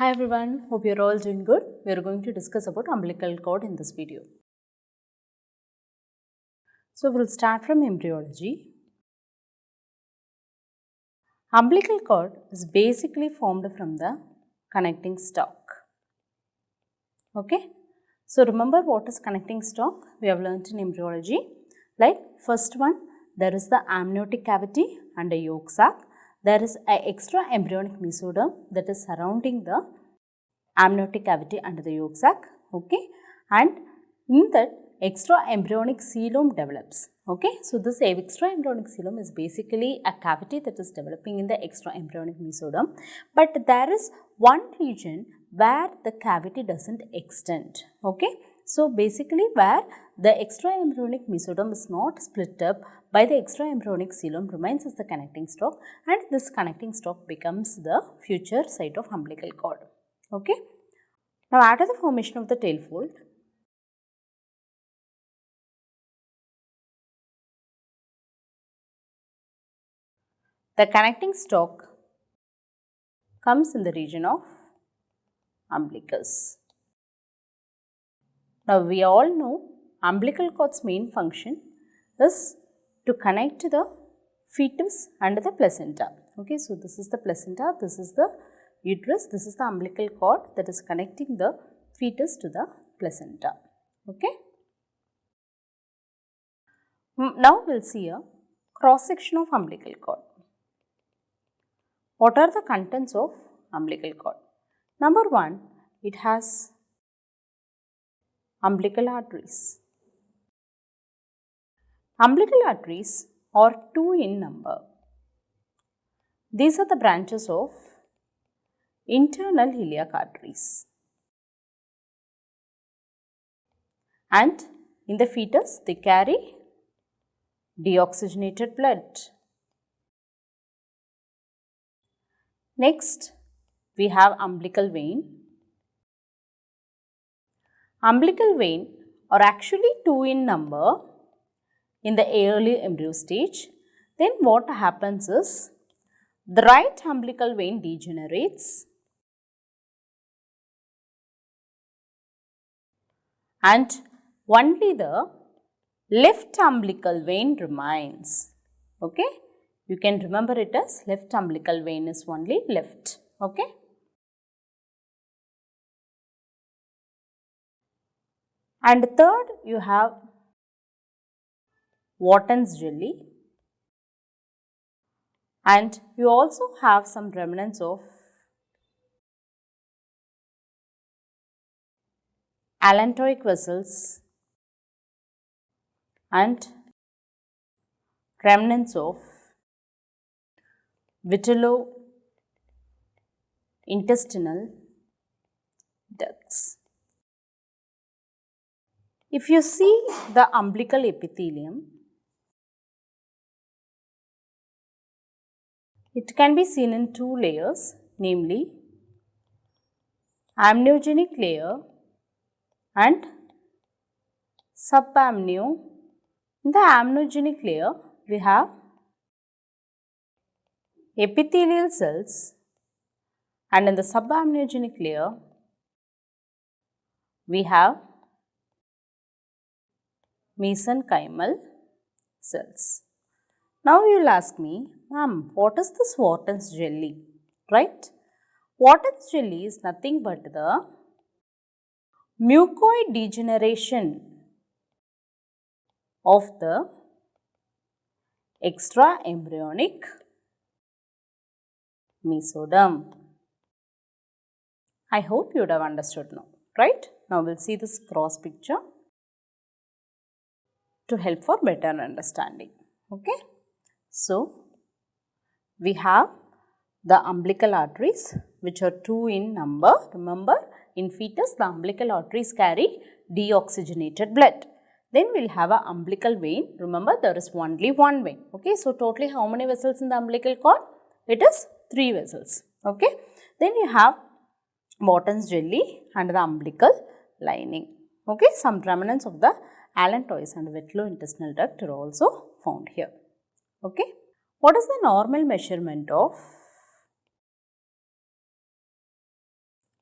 Hi everyone, hope you're all doing good. We are going to discuss about umbilical cord in this video. So we'll start from embryology. Umbilical cord is basically formed from the connecting stalk. Okay. So remember what is connecting stalk? We have learnt in embryology. Like first one, there is the amniotic cavity and a yolk sac. There is an extra embryonic mesoderm that is surrounding the amniotic cavity under the yolk sac, okay, and in that extra embryonic coelom develops, okay. So this extra embryonic coelom is basically a cavity that is developing in the extra embryonic mesoderm, but there is one region where the cavity doesn't extend, okay. So basically where the extra embryonic mesoderm is not split up by the extra embryonic coelom remains as the connecting stalk, and this connecting stalk becomes the future site of umbilical cord. Okay. Now after the formation of the tail fold, the connecting stalk comes in the region of umbilicus. Now we all know umbilical cord's main function is to connect the fetus and the placenta. Okay, so this is the placenta, this is the uterus, this is the umbilical cord that is connecting the fetus to the placenta. Okay. Now we will see a cross section of umbilical cord. What are the contents of umbilical cord? Number one, it has umbilical arteries. Umbilical arteries are 2 in number. These are the branches of internal iliac arteries. And in the fetus, they carry deoxygenated blood. Next, we have umbilical vein. Umbilical vein are actually 2 in number in the early embryo stage. Then what happens is, the right umbilical vein degenerates and only the left umbilical vein remains. Okay, you can remember it as left umbilical vein is only left. Okay. And third, you have Wharton's jelly, and you also have some remnants of allantoic vessels and remnants of vitelo-intestinal ducts. If you see the umbilical epithelium, it can be seen in 2 layers, namely amniogenic layer and subamnio. In the amniogenic layer, we have epithelial cells, and in the subamniogenic layer, we have mesenchymal cells. Now you will ask me, ma'am, what is this Wharton's jelly, right? Wharton's jelly is nothing but the mucoid degeneration of the extra embryonic mesoderm. I hope you would have understood now, right? Now we will see this cross picture to help for better understanding. Okay. So we have the umbilical arteries, which are 2 in number. Remember, in fetus the umbilical arteries carry deoxygenated blood. Then we will have an umbilical vein. Remember, there is only one vein. Okay. So totally how many vessels in the umbilical cord? It is 3 vessels. Okay. Then you have Wharton's jelly and the umbilical lining. Okay. Some remnants of the allantois and vitelo-intestinal duct are also found here. Okay. What is the normal measurement of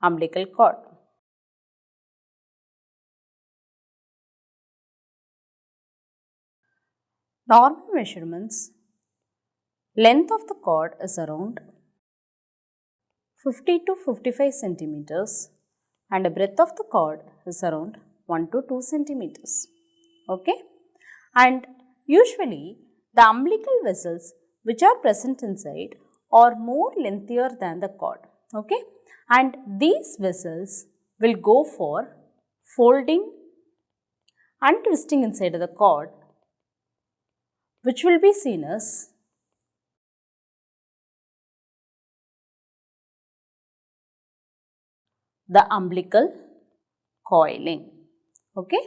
umbilical cord. Normal measurements, length of the cord is around 50 to 55 centimeters and the breadth of the cord is around 1 to 2 centimeters. Okay? And usually the umbilical vessels which are present inside are more lengthier than the cord. Okay? And these vessels will go for folding and twisting inside of the cord, which will be seen as the umbilical coiling. Okay?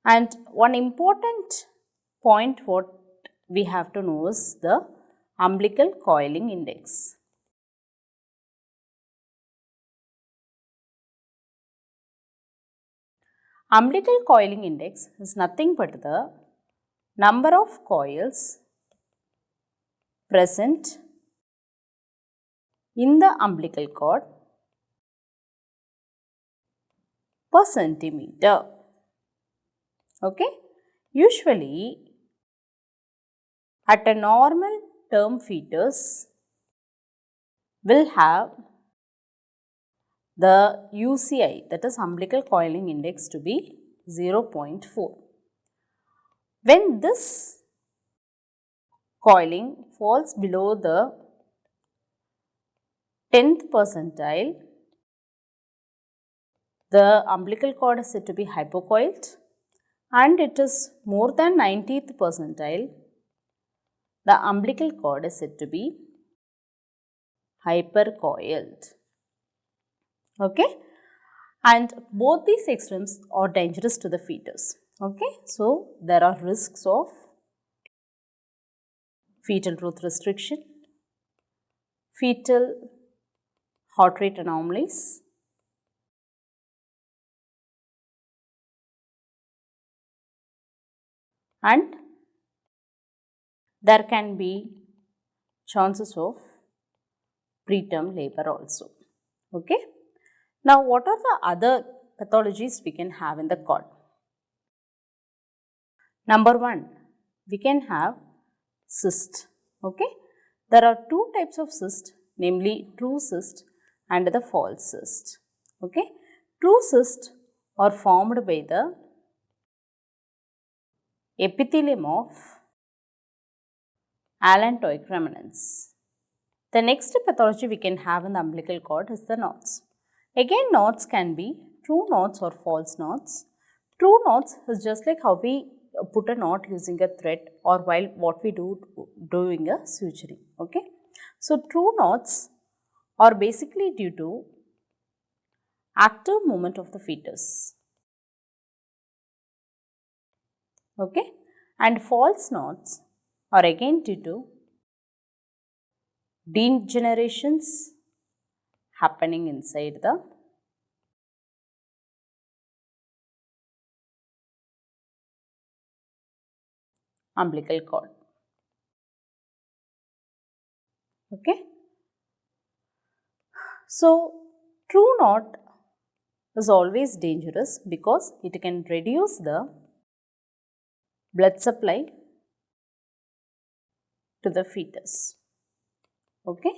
And one important point what we have to know is the umbilical coiling index. Umbilical coiling index is nothing but the number of coils present in the umbilical cord per centimeter. Okay? Usually at a normal term fetus will have the UCI, that is umbilical coiling index, to be 0.4. When this coiling falls below the 10th percentile, the umbilical cord is said to be hypocoiled, and it is more than 90th percentile, the umbilical cord is said to be hypercoiled. Okay? And both these extremes are dangerous to the fetus. Okay? So, there are risks of fetal growth restriction, fetal heart rate anomalies, and there can be chances of preterm labor also. Okay? Now, what are the other pathologies we can have in the cord? Number 1, we can have cyst. Okay? There are two types of cyst, namely true cyst and the false cyst. Okay? True cyst are formed by the epithelium of allantoic remnants. The next pathology we can have in the umbilical cord is the knots. Again, knots can be true knots or false knots. True knots is just like how we put a knot using a thread or while what we do doing a suturing. Okay. So, true knots are basically due to active movement of the fetus. Okay. And false knots are again due to degenerations happening inside the umbilical cord. Okay. So, true knot is always dangerous because it can reduce the blood supply to the fetus. Okay.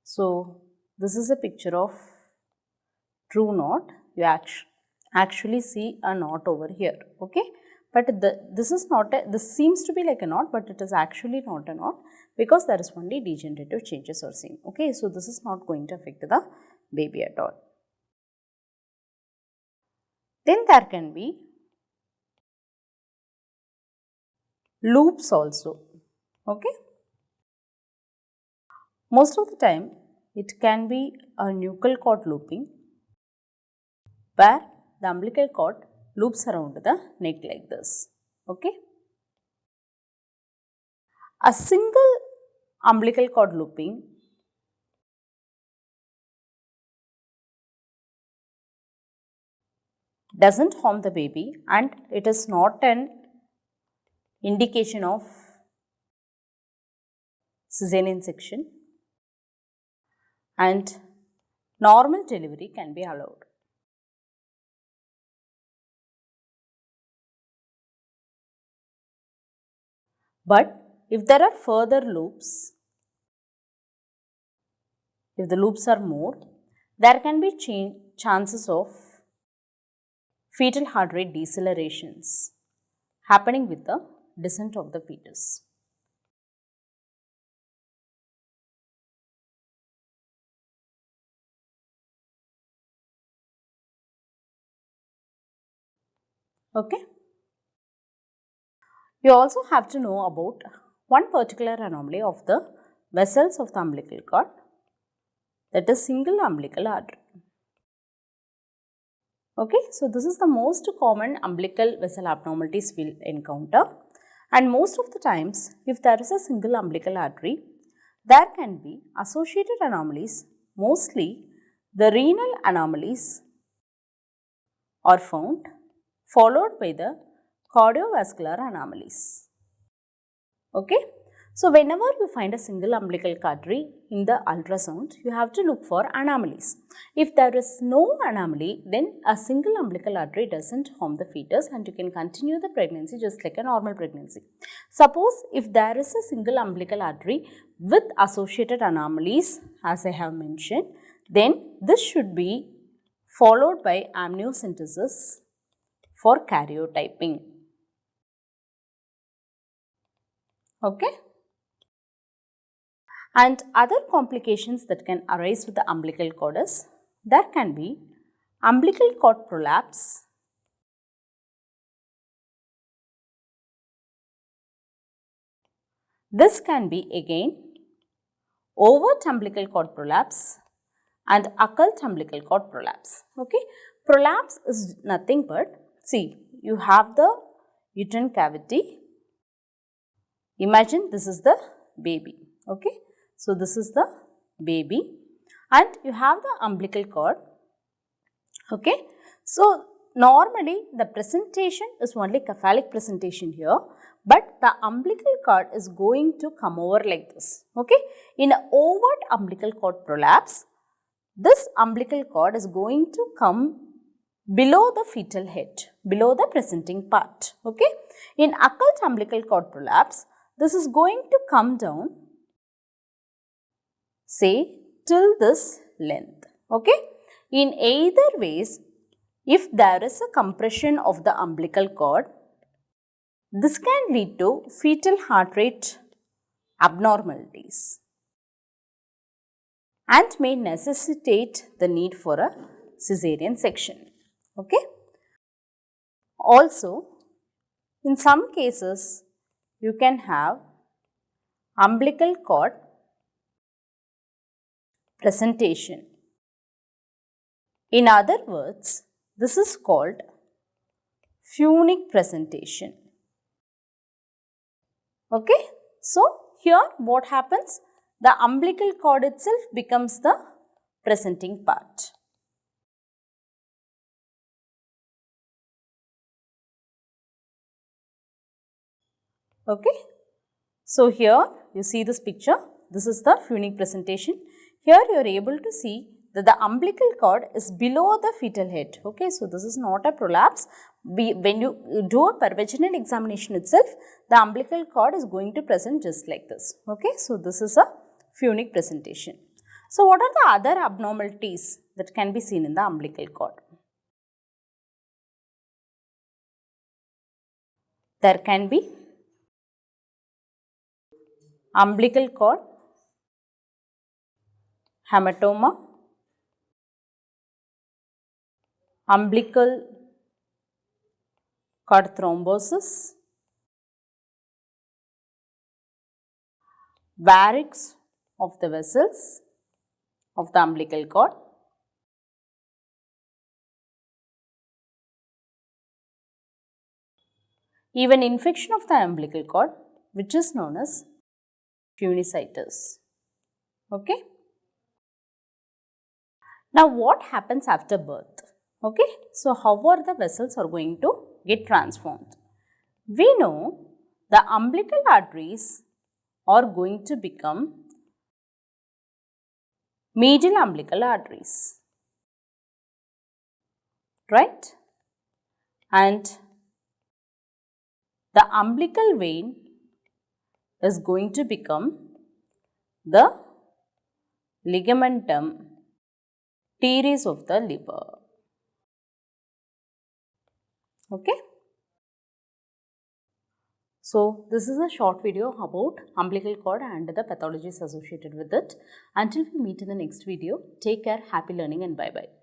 So, this is a picture of true knot. You actually see a knot over here. Okay. But this is not this seems to be like a knot, but it is actually not a knot because there is only degenerative changes are seen. Okay. So, this is not going to affect the baby at all. Then there can be loops also. Okay. Most of the time it can be a nuchal cord looping where the umbilical cord loops around the neck like this. Okay. A single umbilical cord looping doesn't harm the baby and it is not an indication of cesarean section. and normal delivery can be allowed. But if there are further loops, if the loops are more, there can be chances of fetal heart rate decelerations happening with the descent of the fetus. Okay. You also have to know about one particular anomaly of the vessels of the umbilical cord, that is single umbilical artery. Okay, so this is the most common umbilical vessel abnormalities we'll encounter, and most of the times if there is a single umbilical artery, there can be associated anomalies. Mostly the renal anomalies are found, followed by the cardiovascular anomalies. Okay. So, whenever you find a single umbilical artery in the ultrasound, you have to look for anomalies. If there is no anomaly, then a single umbilical artery doesn't harm the fetus and you can continue the pregnancy just like a normal pregnancy. Suppose if there is a single umbilical artery with associated anomalies, as I have mentioned, then this should be followed by amniocentesis for karyotyping. Okay. And other complications that can arise with the umbilical cord is, there can be umbilical cord prolapse, this can be again overt umbilical cord prolapse and occult umbilical cord prolapse. Okay, prolapse is nothing but, see, you have the uterine cavity, imagine this is the baby. Okay, so this is the baby and you have the umbilical cord. Okay, so normally the presentation is only cephalic presentation here, but the umbilical cord is going to come over like this. Okay, in an overt umbilical cord prolapse, this umbilical cord is going to come below the fetal head, below the presenting part. Okay, in occult umbilical cord prolapse, this is going to come down, say, till this length. Okay, in either ways, if there is a compression of the umbilical cord, this can lead to fetal heart rate abnormalities and may necessitate the need for a cesarean section. Okay. Also, in some cases, you can have umbilical cord presentation. In other words, this is called phunic presentation. Okay. So, here what happens? The umbilical cord itself becomes the presenting part. Okay. So, here you see this picture, this is the phunic presentation. Here you are able to see that the umbilical cord is below the fetal head. Okay. So, this is not a prolapse. When you do a pervaginal examination itself, the umbilical cord is going to present just like this. Okay. So, this is a phunic presentation. So, what are the other abnormalities that can be seen in the umbilical cord? There can be umbilical cord hematoma, umbilical cord thrombosis, varix of the vessels of the umbilical cord, even infection of the umbilical cord, which is known as funicitis. Okay. Now, what happens after birth? Okay. So, how are the vessels are going to get transformed? We know the umbilical arteries are going to become medial umbilical arteries, right? And the umbilical vein is going to become the ligamentum teres of the liver. Okay. So, this is a short video about umbilical cord and the pathologies associated with it. Until we meet in the next video, take care, happy learning and bye-bye.